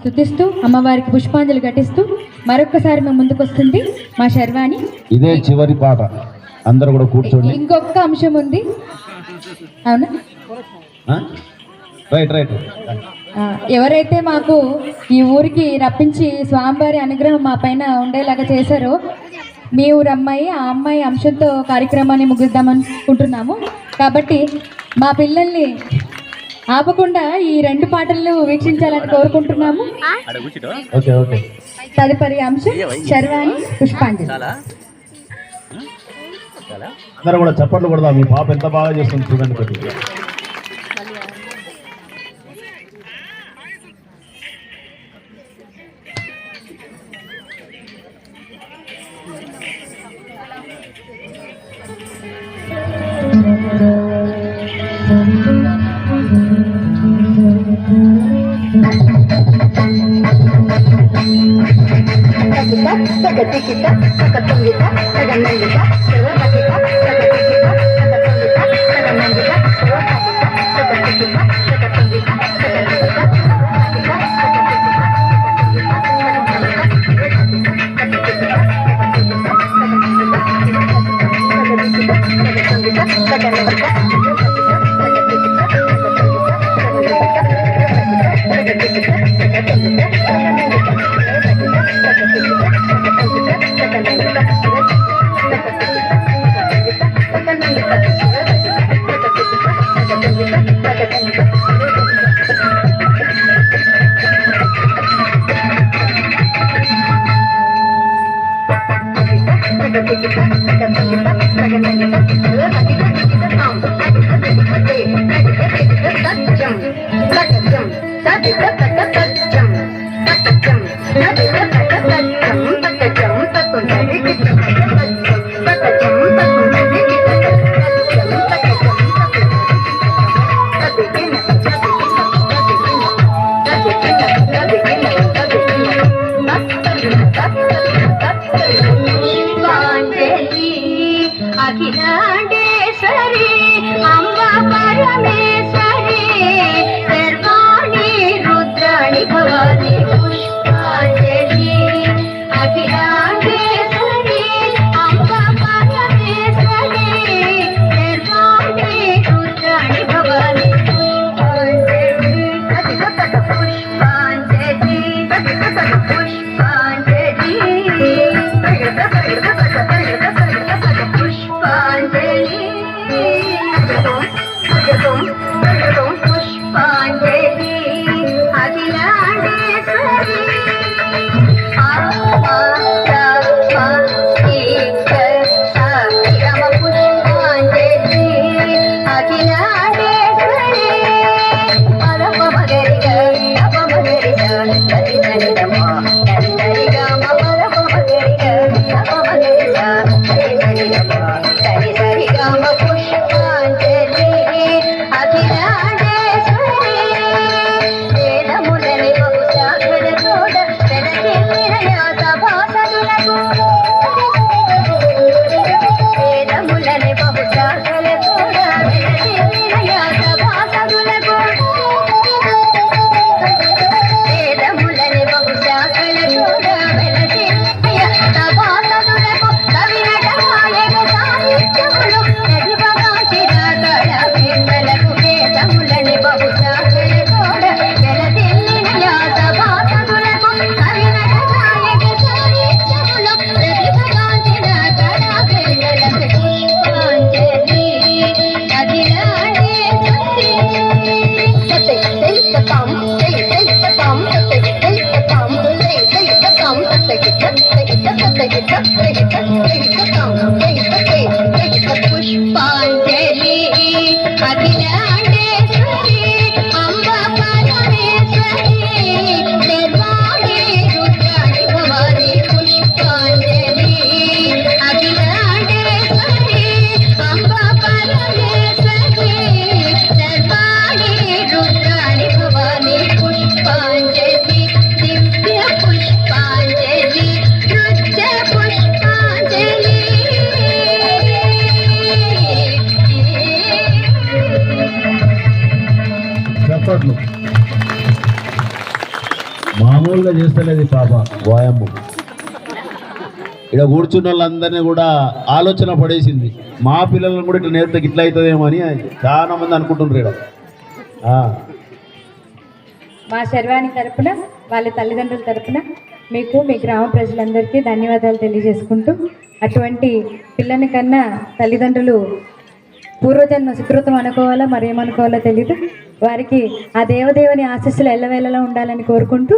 స్తుతిస్తూ అమ్మవారికి పుష్పాంజలి ఘటిస్తూ మరొక్కసారి మేము ముందుకు వస్తుంది మా శర్వాణి. ఇదే చివరి పాట, అందరూ కూడా కూర్చోండి. ఇంకొక అంశం ఉంది, అవునా? రైట్. ఎవరైతే మాకు ఈ ఊరికి రప్పించి స్వామివారి అనుగ్రహం మా పైన ఉండేలాగా చేశారో మీ ఊరు అమ్మాయి, ఆ అమ్మాయి అంశంతో కార్యక్రమాన్ని ముగిద్దామనుకుంటున్నాము. కాబట్టి మా పిల్లల్ని ఆపకుండా ఈ 2 పాటలను వీక్షించాలని కోరుకుంటున్నాము. తదుపరి అంశం శర్వాణి పుష్పాంజలి. అందరూ కూడా చప్పట్లు కొడదా, మీ పాప ఎంత బాగా చేస్తుంది చూడండి కొద్దిగా. అఖిలాండేశ్వరి అంబ పరమేశ్వరి సర్వాణి రుద్రాణి భవాని పుష్పాంజలి. అఖిలాండేశ్వరి అంబ పరమేశ్వరి సర్వాణి రుద్రాణి భవాని పుష్పాంజలి. పుష్పాంజలి పుష్పాంజలి పుష్పాంజలి మామూలుగా చేస్తలేదు ఈ పాప వాయమ్మ. ఇక్కడ కూర్చున్న వాళ్ళందరినీ కూడా ఆలోచన పడేసింది. మా పిల్లలను కూడా ఇట్లా నేర్తే ఇట్లా అవుతుందేమో అని చాలా మంది అనుకుంటున్నారు ఇక్కడ. మా శర్వాణి తరపున వాళ్ళ తల్లిదండ్రుల తరపున మీకు మీ గ్రామ ప్రజలందరికీ ధన్యవాదాలు తెలియజేసుకుంటూ, అటువంటి పిల్లని కన్నా తల్లిదండ్రులు పూర్వజన్మ సుకృతం అనుకోవాలో మరేమనుకోవాలో తెలియదు. వారికి ఆ దేవదేవుని ఆశీస్సులు ఎల్లవేళలా ఉండాలని కోరుకుంటూ,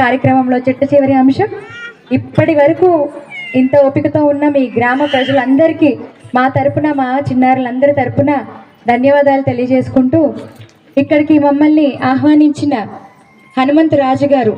కార్యక్రమంలో చిట్ట చివరి అంశం, ఇప్పటి వరకు ఇంత ఓపికతో ఉన్న మీ గ్రామ ప్రజలందరికీ మా తరపున, మా చిన్నారులందరి తరపున ధన్యవాదాలు తెలియజేసుకుంటూ, ఇక్కడికి మమ్మల్ని ఆహ్వానించిన హనుమంతరాజు గారు